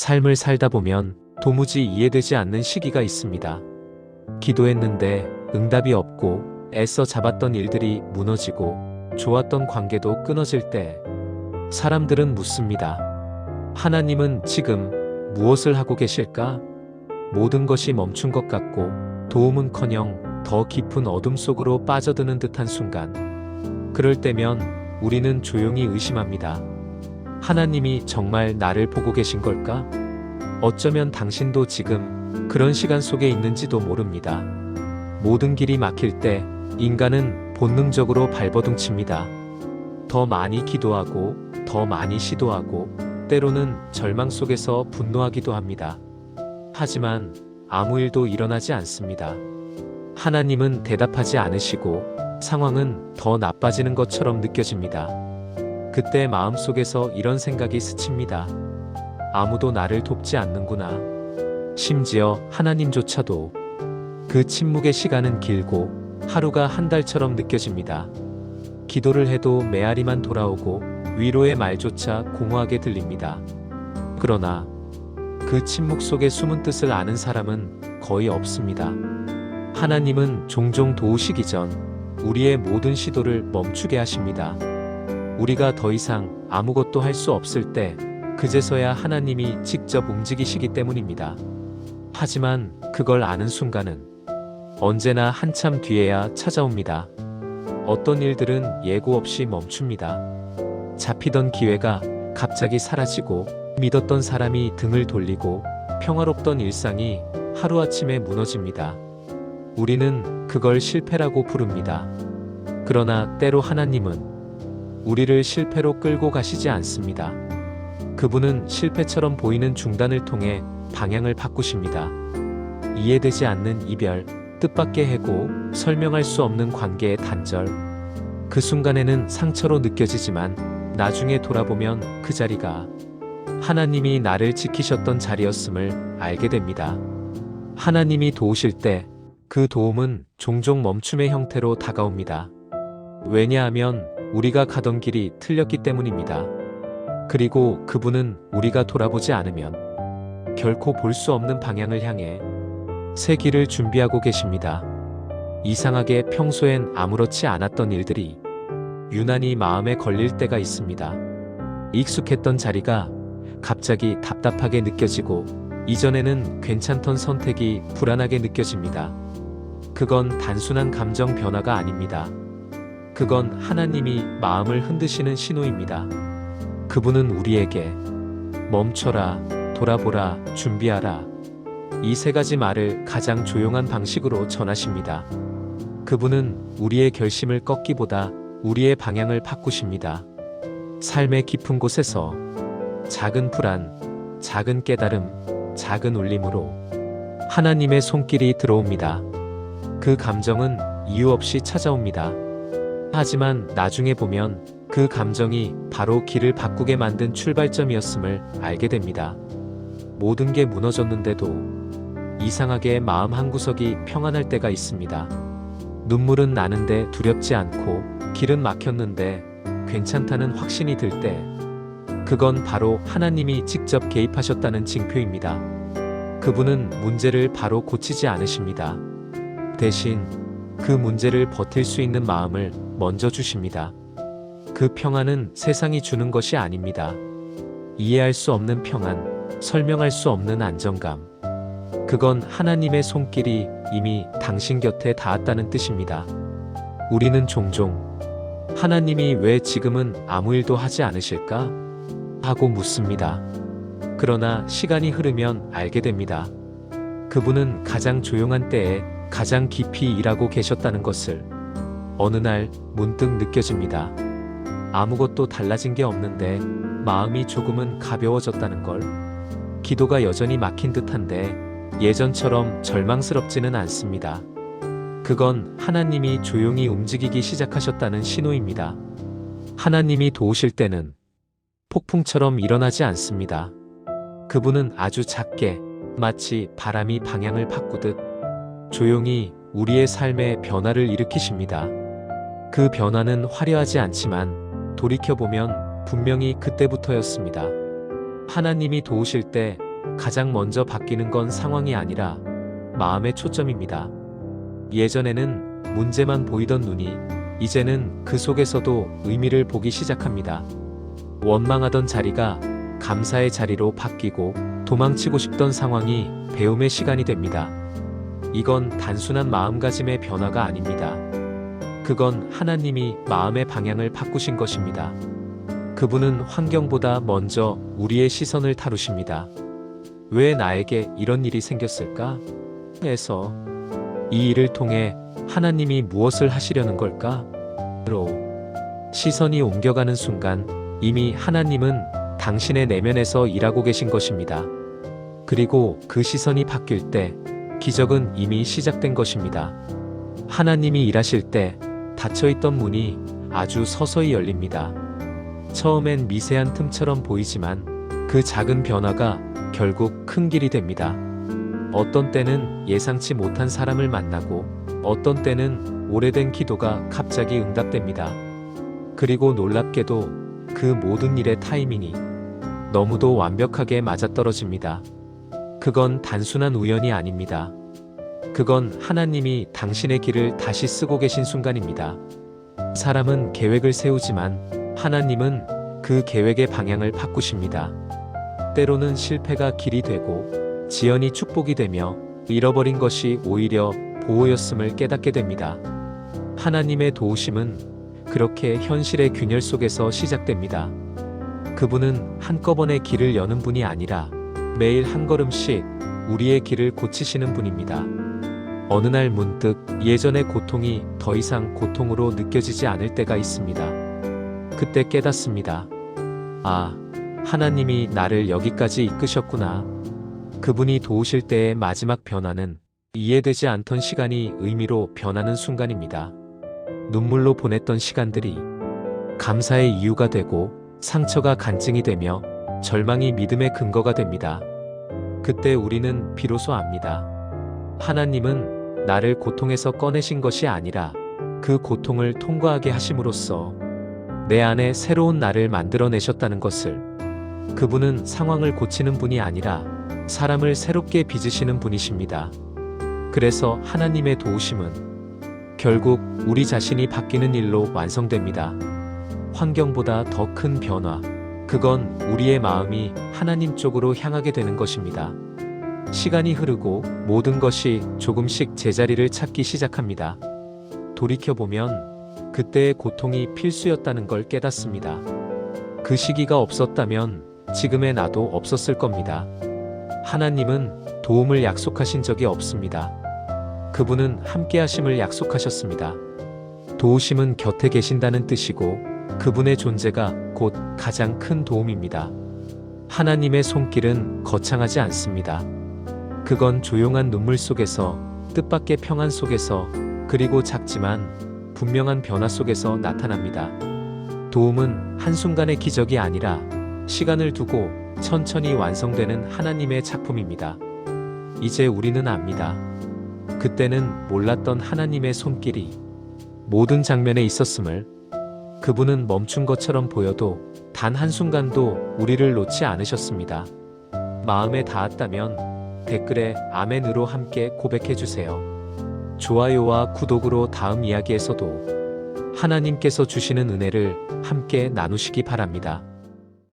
삶을 살다 보면 도무지 이해되지 않는 시기가 있습니다. 기도했는데 응답이 없고 애써 잡았던 일들이 무너지고 좋았던 관계도 끊어질 때 사람들은 묻습니다. 하나님은 지금 무엇을 하고 계실까? 모든 것이 멈춘 것 같고 도움은커녕 더 깊은 어둠 속으로 빠져드는 듯한 순간, 그럴 때면 우리는 조용히 의심합니다. 하나님이 정말 나를 보고 계신 걸까? 어쩌면 당신도 지금 그런 시간 속에 있는지도 모릅니다. 모든 길이 막힐 때 인간은 본능적으로 발버둥칩니다. 더 많이 기도하고 더 많이 시도하고 때로는 절망 속에서 분노하기도 합니다. 하지만 아무 일도 일어나지 않습니다. 하나님은 대답하지 않으시고 상황은 더 나빠지는 것처럼 느껴집니다. 그때 마음속에서 이런 생각이 스칩니다. 아무도 나를 돕지 않는구나. 심지어 하나님조차도. 그 침묵의 시간은 길고 하루가 한 달처럼 느껴집니다. 기도를 해도 메아리만 돌아오고 위로의 말조차 공허하게 들립니다. 그러나 그 침묵 속에 숨은 뜻을 아는 사람은 거의 없습니다. 하나님은 종종 도우시기 전 우리의 모든 시도를 멈추게 하십니다. 우리가 더 이상 아무것도 할 수 없을 때 그제서야 하나님이 직접 움직이시기 때문입니다. 하지만 그걸 아는 순간은 언제나 한참 뒤에야 찾아옵니다. 어떤 일들은 예고 없이 멈춥니다. 잡히던 기회가 갑자기 사라지고 믿었던 사람이 등을 돌리고 평화롭던 일상이 하루아침에 무너집니다. 우리는 그걸 실패라고 부릅니다. 그러나 때로 하나님은 우리를 실패로 끌고 가시지 않습니다. 그분은 실패처럼 보이는 중단을 통해 방향을 바꾸십니다. 이해되지 않는 이별, 뜻밖의 해고, 설명할 수 없는 관계의 단절. 그 순간에는 상처로 느껴지지만 나중에 돌아보면 그 자리가 하나님이 나를 지키셨던 자리였음을 알게 됩니다. 하나님이 도우실 때 그 도움은 종종 멈춤의 형태로 다가옵니다. 왜냐하면 우리가 가던 길이 틀렸기 때문입니다. 그리고 그분은 우리가 돌아보지 않으면 결코 볼 수 없는 방향을 향해 새 길을 준비하고 계십니다. 이상하게 평소엔 아무렇지 않았던 일들이 유난히 마음에 걸릴 때가 있습니다. 익숙했던 자리가 갑자기 답답하게 느껴지고 이전에는 괜찮던 선택이 불안하게 느껴집니다. 그건 단순한 감정 변화가 아닙니다. 그건 하나님이 마음을 흔드시는 신호입니다. 그분은 우리에게 멈춰라, 돌아보라, 준비하라. 이 세 가지 말을 가장 조용한 방식으로 전하십니다. 그분은 우리의 결심을 꺾기보다 우리의 방향을 바꾸십니다. 삶의 깊은 곳에서 작은 불안, 작은 깨달음, 작은 울림으로 하나님의 손길이 들어옵니다. 그 감정은 이유 없이 찾아옵니다. 하지만 나중에 보면 그 감정이 바로 길을 바꾸게 만든 출발점이었음을 알게 됩니다. 모든 게 무너졌는데도 이상하게 마음 한구석이 평안할 때가 있습니다. 눈물은 나는데 두렵지 않고 길은 막혔는데 괜찮다는 확신이 들 때, 그건 바로 하나님이 직접 개입하셨다는 징표입니다. 그분은 문제를 바로 고치지 않으십니다. 대신 그 문제를 버틸 수 있는 마음을 먼저 주십니다. 그 평안은 세상이 주는 것이 아닙니다. 이해할 수 없는 평안, 설명할 수 없는 안정감. 그건 하나님의 손길이 이미 당신 곁에 닿았다는 뜻입니다. 우리는 종종 하나님이 왜 지금은 아무 일도 하지 않으실까? 하고 묻습니다. 그러나 시간이 흐르면 알게 됩니다. 그분은 가장 조용한 때에 가장 깊이 일하고 계셨다는 것을 어느 날 문득 느껴집니다. 아무것도 달라진 게 없는데 마음이 조금은 가벼워졌다는 걸. 기도가 여전히 막힌 듯한데 예전처럼 절망스럽지는 않습니다. 그건 하나님이 조용히 움직이기 시작하셨다는 신호입니다. 하나님이 도우실 때는 폭풍처럼 일어나지 않습니다. 그분은 아주 작게, 마치 바람이 방향을 바꾸듯 조용히 우리의 삶에 변화를 일으키십니다. 그 변화는 화려하지 않지만 돌이켜보면 분명히 그때부터였습니다. 하나님이 도우실 때 가장 먼저 바뀌는 건 상황이 아니라 마음의 초점입니다. 예전에는 문제만 보이던 눈이 이제는 그 속에서도 의미를 보기 시작합니다. 원망하던 자리가 감사의 자리로 바뀌고 도망치고 싶던 상황이 배움의 시간이 됩니다. 이건 단순한 마음가짐의 변화가 아닙니다. 그건 하나님이 마음의 방향을 바꾸신 것입니다. 그분은 환경보다 먼저 우리의 시선을 다루십니다. 왜 나에게 이런 일이 생겼을까? 에서 이 일을 통해 하나님이 무엇을 하시려는 걸까? 로 시선이 옮겨가는 순간 이미 하나님은 당신의 내면에서 일하고 계신 것입니다. 그리고 그 시선이 바뀔 때 기적은 이미 시작된 것입니다. 하나님이 일하실 때 닫혀있던 문이 아주 서서히 열립니다. 처음엔 미세한 틈처럼 보이지만 그 작은 변화가 결국 큰 길이 됩니다. 어떤 때는 예상치 못한 사람을 만나고 어떤 때는 오래된 기도가 갑자기 응답됩니다. 그리고 놀랍게도 그 모든 일의 타이밍이 너무도 완벽하게 맞아떨어집니다. 그건 단순한 우연이 아닙니다. 그건 하나님이 당신의 길을 다시 쓰고 계신 순간입니다. 사람은 계획을 세우지만 하나님은 그 계획의 방향을 바꾸십니다. 때로는 실패가 길이 되고 지연이 축복이 되며 잃어버린 것이 오히려 보호였음을 깨닫게 됩니다. 하나님의 도우심은 그렇게 현실의 균열 속에서 시작됩니다. 그분은 한꺼번에 길을 여는 분이 아니라 매일 한 걸음씩 우리의 길을 고치시는 분입니다. 어느 날 문득 예전의 고통이 더 이상 고통으로 느껴지지 않을 때가 있습니다. 그때 깨닫습니다. 아, 하나님이 나를 여기까지 이끄셨구나. 그분이 도우실 때의 마지막 변화는 이해되지 않던 시간이 의미로 변하는 순간입니다. 눈물로 보냈던 시간들이 감사의 이유가 되고 상처가 간증이 되며 절망이 믿음의 근거가 됩니다. 그때 우리는 비로소 압니다. 하나님은 나를 고통에서 꺼내신 것이 아니라 그 고통을 통과하게 하심으로써 내 안에 새로운 나를 만들어내셨다는 것을. 그분은 상황을 고치는 분이 아니라 사람을 새롭게 빚으시는 분이십니다. 그래서 하나님의 도우심은 결국 우리 자신이 바뀌는 일로 완성됩니다. 환경보다 더 큰 변화, 그건 우리의 마음이 하나님 쪽으로 향하게 되는 것입니다. 시간이 흐르고 모든 것이 조금씩 제자리를 찾기 시작합니다. 돌이켜보면 그때의 고통이 필수였다는 걸 깨닫습니다. 그 시기가 없었다면 지금의 나도 없었을 겁니다. 하나님은 도움을 약속하신 적이 없습니다. 그분은 함께하심을 약속하셨습니다. 도우심은 곁에 계신다는 뜻이고 그분의 존재가 곧 가장 큰 도움입니다. 하나님의 손길은 거창하지 않습니다. 그건 조용한 눈물 속에서, 뜻밖의 평안 속에서, 그리고 작지만 분명한 변화 속에서 나타납니다. 도움은 한순간의 기적이 아니라 시간을 두고 천천히 완성되는 하나님의 작품입니다. 이제 우리는 압니다. 그때는 몰랐던 하나님의 손길이 모든 장면에 있었음을. 그분은 멈춘 것처럼 보여도 단 한순간도 우리를 놓지 않으셨습니다. 마음에 닿았다면 댓글에 아멘으로 함께 고백해주세요. 좋아요와 구독으로 다음 이야기에서도 하나님께서 주시는 은혜를 함께 나누시기 바랍니다.